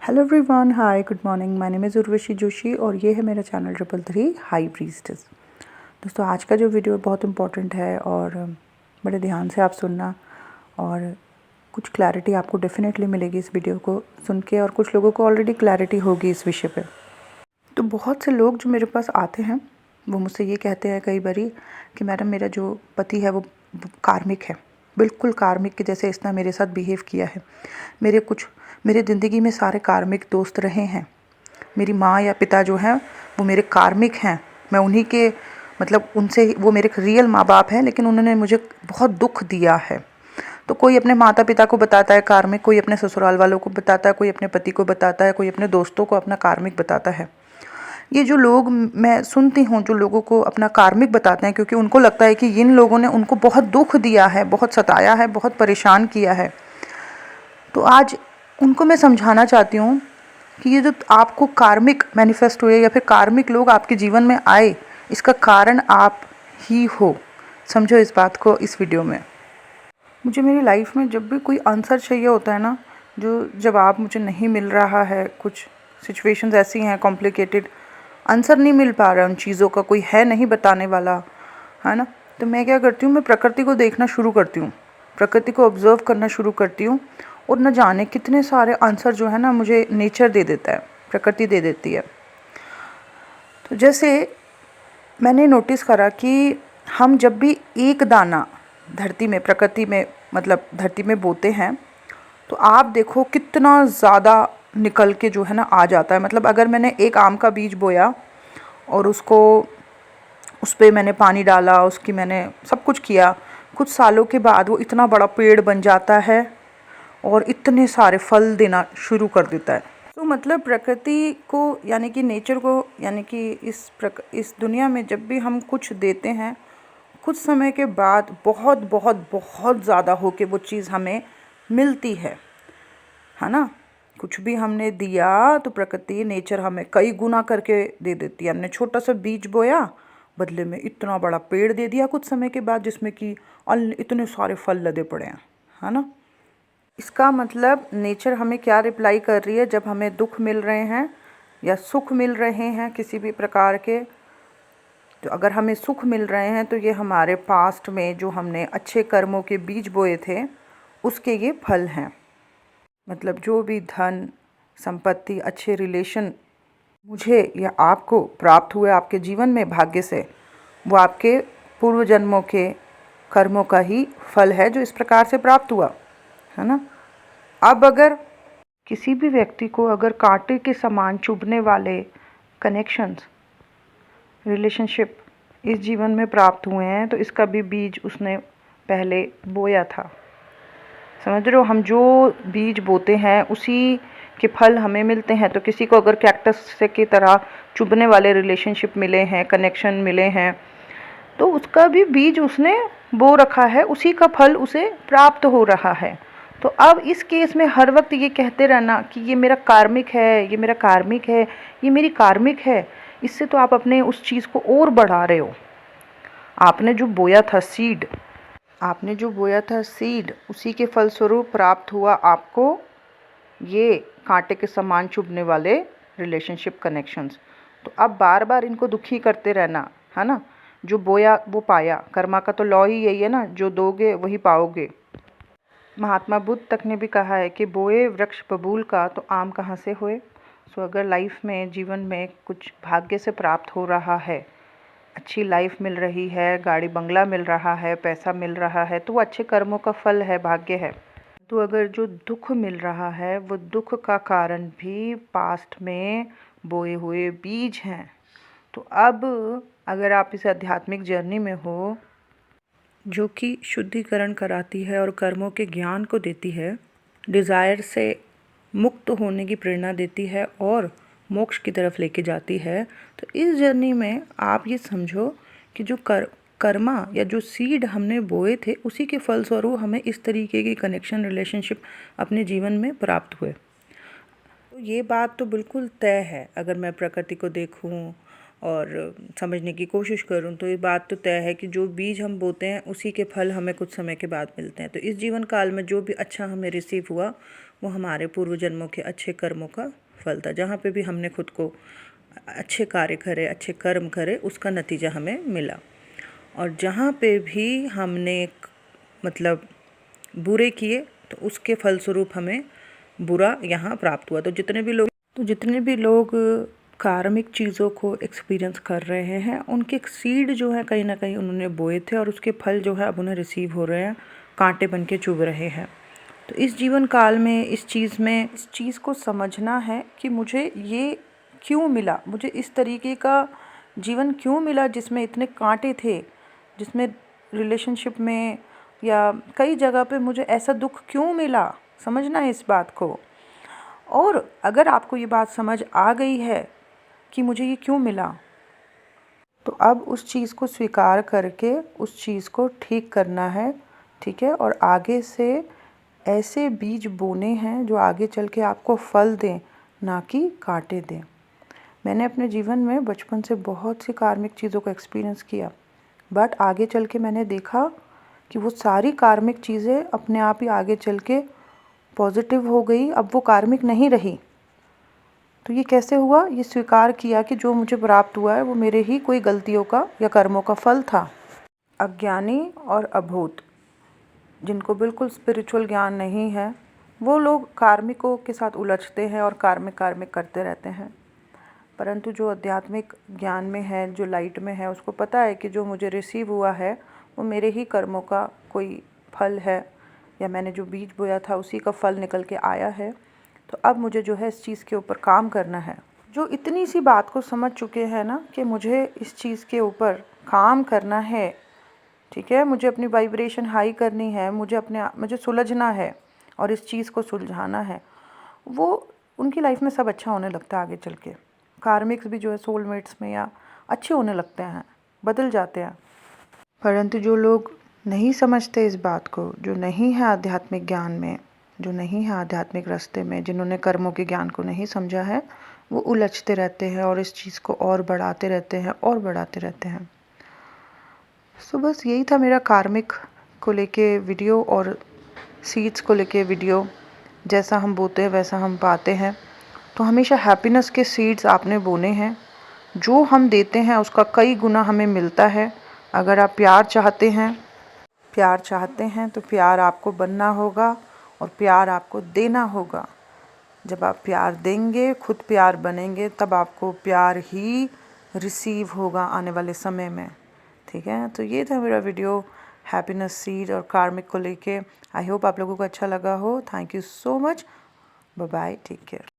Hello everyone, hi, good morning. My name is Urvashi Joshi और ये है मेरा चैनल 333 हाई प्रीस्टेस। दोस्तों, आज का जो वीडियो बहुत इंपॉर्टेंट है और बड़े ध्यान से आप सुनना और कुछ क्लैरिटी आपको डेफिनेटली मिलेगी इस वीडियो को सुन के, और कुछ लोगों को ऑलरेडी क्लैरिटी होगी इस विषय पे। तो बहुत से लोग जो मेरे पास आते हैं वो मुझसे ये कहते हैं कई बारी कि मैडम, मेरा जो पति है वो कार्मिक है, बिल्कुल कार्मिक के जैसे इसने मेरे साथ बिहेव किया है। मेरे ज़िंदगी में सारे कार्मिक दोस्त रहे हैं। मेरी माँ या पिता जो हैं वो मेरे कार्मिक हैं। मैं उन्हीं के उनसे वो मेरे रियल माँ बाप हैं, लेकिन उन्होंने मुझे बहुत दुख दिया है। तो कोई अपने माता पिता को बताता है कार्मिक, कोई अपने ससुराल वालों को बताता है, कोई अपने पति को बताता है, कोई अपने दोस्तों को अपना कार्मिक बताता है। ये जो लोग मैं सुनती हूँ जो लोगों को अपना कार्मिक बताते हैं, क्योंकि उनको लगता है कि इन लोगों ने उनको बहुत दुख दिया है, बहुत सताया है, बहुत परेशान किया है। तो आज उनको मैं समझाना चाहती हूँ कि ये जो आपको कार्मिक मैनिफेस्ट हुए या फिर कार्मिक लोग आपके जीवन में आए, इसका कारण आप ही हो। समझो इस बात को इस वीडियो में। मुझे मेरी लाइफ में जब भी कोई आंसर चाहिए होता है ना, जो जवाब मुझे नहीं मिल रहा है, कुछ सिचुएशंस ऐसी हैं कॉम्प्लिकेटेड, आंसर नहीं मिल पा रहा है उन चीज़ों का, कोई है नहीं बताने वाला, है ना। तो मैं क्या करती हूँ, मैं प्रकृति को देखना शुरू करती हूँ, प्रकृति को ऑब्जर्व करना शुरू करती हूँ, और न जाने कितने सारे आंसर जो है ना मुझे नेचर दे देता है, प्रकृति दे देती है। तो जैसे मैंने नोटिस करा कि हम जब भी एक दाना धरती में, प्रकृति में, धरती में बोते हैं, तो आप देखो कितना ज़्यादा निकल के जो है ना आ जाता है। अगर मैंने एक आम का बीज बोया और उस पर मैंने पानी डाला, उसकी मैंने सब कुछ किया, कुछ सालों के बाद वो इतना बड़ा पेड़ बन जाता है और इतने सारे फल देना शुरू कर देता है। तो प्रकृति को यानी कि नेचर को, यानी कि इस दुनिया में जब भी हम कुछ देते हैं, कुछ समय के बाद बहुत बहुत बहुत ज़्यादा होके वो चीज़ हमें मिलती है ना। कुछ भी हमने दिया तो प्रकृति, नेचर हमें कई गुना करके दे देती है। हमने छोटा सा बीज बोया, बदले में इतना बड़ा पेड़ दे दिया कुछ समय के बाद, जिसमें कि इतने सारे फल लदे पड़े हैं, है ना। इसका नेचर हमें क्या रिप्लाई कर रही है, जब हमें दुख मिल रहे हैं या सुख मिल रहे हैं किसी भी प्रकार के। तो अगर हमें सुख मिल रहे हैं तो ये हमारे पास्ट में जो हमने अच्छे कर्मों के बीज बोए थे उसके ये फल हैं। जो भी धन संपत्ति, अच्छे रिलेशन मुझे या आपको प्राप्त हुए आपके जीवन में भाग्य से, वो आपके पूर्व जन्मों के कर्मों का ही फल है जो इस प्रकार से प्राप्त हुआ, है ना। अब अगर किसी भी व्यक्ति को अगर कांटे के समान चुभने वाले कनेक्शंस, रिलेशनशिप इस जीवन में प्राप्त हुए हैं, तो इसका भी बीज उसने पहले बोया था। समझ रहे हो, हम जो बीज बोते हैं उसी के फल हमें मिलते हैं। तो किसी को अगर कैक्टस से की तरह चुभने वाले रिलेशनशिप मिले हैं, कनेक्शन मिले हैं, तो उसका भी बीज उसने बो रखा है, उसी का फल उसे प्राप्त हो रहा है। तो अब इस केस में हर वक्त ये कहते रहना कि ये मेरा कार्मिक है, ये मेरा कार्मिक है, ये मेरी कार्मिक है, इससे तो आप अपने उस चीज़ को और बढ़ा रहे हो। आपने जो बोया था सीड, उसी के फलस्वरूप प्राप्त हुआ आपको ये कांटे के समान चुभने वाले रिलेशनशिप कनेक्शंस। तो अब बार बार इनको दुखी करते रहना, है ना। जो बोया वो पाया, कर्मा का तो लॉ ही यही है ना, जो दोगे वही पाओगे। महात्मा बुद्ध तक ने भी कहा है कि बोए वृक्ष बबूल का तो आम कहाँ से होए। सो अगर लाइफ में, जीवन में कुछ भाग्य से प्राप्त हो रहा है, अच्छी लाइफ मिल रही है, गाड़ी बंगला मिल रहा है, पैसा मिल रहा है, तो वो अच्छे कर्मों का फल है, भाग्य है। तो अगर जो दुख मिल रहा है वो दुख का कारण भी पास्ट में बोए हुए बीज हैं। तो अब अगर आप इस आध्यात्मिक जर्नी में हो जो कि शुद्धिकरण कराती है और कर्मों के ज्ञान को देती है, डिज़ायर से मुक्त होने की प्रेरणा देती है और मोक्ष की तरफ लेके जाती है, तो इस जर्नी में आप ये समझो कि जो कर्मा या जो सीड हमने बोए थे उसी के फलस्वरूप हमें इस तरीके की कनेक्शन, रिलेशनशिप अपने जीवन में प्राप्त हुए। तो ये बात तो बिल्कुल तय है। अगर मैं प्रकृति को देखूं और समझने की कोशिश करूं तो ये बात तो तय है कि जो बीज हम बोते हैं उसी के फल हमें कुछ समय के बाद मिलते हैं। तो इस जीवन काल में जो भी अच्छा हमें रिसीव हुआ वो हमारे पूर्व जन्मों के अच्छे कर्मों का फल था। जहाँ पे भी हमने खुद को अच्छे कार्य करे, अच्छे कर्म करे, उसका नतीजा हमें मिला। और जहाँ पे भी हमने मतलब बुरे किए तो उसके फलस्वरूप हमें बुरा यहाँ प्राप्त हुआ। तो जितने भी लोग कार्मिक चीज़ों को एक्सपीरियंस कर रहे हैं, उनके सीड जो है कहीं ना कहीं उन्होंने बोए थे और उसके फल जो है अब उन्हें रिसीव हो रहे हैं, कांटे बन के चुभ रहे हैं। तो इस जीवन काल में इस चीज़ को समझना है कि मुझे ये क्यों मिला, मुझे इस तरीके का जीवन क्यों मिला जिसमें इतने कांटे थे, जिसमें रिलेशनशिप में या कई जगह पे मुझे ऐसा दुख क्यों मिला, समझना है इस बात को। और अगर आपको ये बात समझ आ गई है कि मुझे ये क्यों मिला, तो अब उस चीज़ को स्वीकार करके उस चीज़ को ठीक करना है, ठीक है। और आगे से ऐसे बीज बोने हैं जो आगे चल के आपको फल दें, ना कि कांटे दें। मैंने अपने जीवन में बचपन से बहुत सी कार्मिक चीज़ों का एक्सपीरियंस किया, बट आगे चल के मैंने देखा कि वो सारी कार्मिक चीज़ें अपने आप ही आगे चल के पॉजिटिव हो गई, अब वो कार्मिक नहीं रही। तो ये कैसे हुआ? ये स्वीकार किया कि जो मुझे प्राप्त हुआ है वो मेरे ही कोई गलतियों का या कर्मों का फल था। अज्ञानी और अभूत, जिनको बिल्कुल स्पिरिचुअल ज्ञान नहीं है, वो लोग कार्मिकों के साथ उलझते हैं और कार्मिक करते रहते हैं। परंतु जो आध्यात्मिक ज्ञान में है, जो लाइट में है, उसको पता है कि जो मुझे रिसीव हुआ है वो मेरे ही कर्मों का कोई फल है, या मैंने जो बीज बोया था उसी का फल निकल के आया है। तो अब मुझे जो है इस चीज़ के ऊपर काम करना है। जो इतनी सी बात को समझ चुके हैं ना कि मुझे इस चीज़ के ऊपर काम करना है, ठीक है, मुझे अपनी वाइब्रेशन हाई करनी है, मुझे सुलझना है और इस चीज़ को सुलझाना है, वो उनकी लाइफ में सब अच्छा होने लगता है आगे चल के। कार्मिक्स भी जो है सोलमेट्स में या अच्छे होने लगते हैं, बदल जाते हैं। परंतु जो लोग नहीं समझते इस बात को, जो नहीं है आध्यात्मिक ज्ञान में, जो नहीं है आध्यात्मिक रास्ते में, जिन्होंने कर्मों के ज्ञान को नहीं समझा है, वो उलझते रहते हैं और इस चीज़ को और बढ़ाते रहते हैं और बढ़ाते रहते हैं। सो बस यही था मेरा कार्मिक को लेके वीडियो और सीड्स को लेके वीडियो। जैसा हम बोते हैं वैसा हम पाते हैं। तो हमेशा हैप्पीनेस के सीड्स आपने बोने हैं। जो हम देते हैं उसका कई गुना हमें मिलता है। अगर आप प्यार चाहते हैं तो प्यार आपको बनना होगा और प्यार आपको देना होगा। जब आप प्यार देंगे, खुद प्यार बनेंगे, तब आपको प्यार ही रिसीव होगा आने वाले समय में, ठीक है। तो ये था मेरा वीडियो हैप्पीनेस सीड और कार्मिक को लेके। आई होप आप लोगों को अच्छा लगा हो। Thank you so much. Bye bye, take care.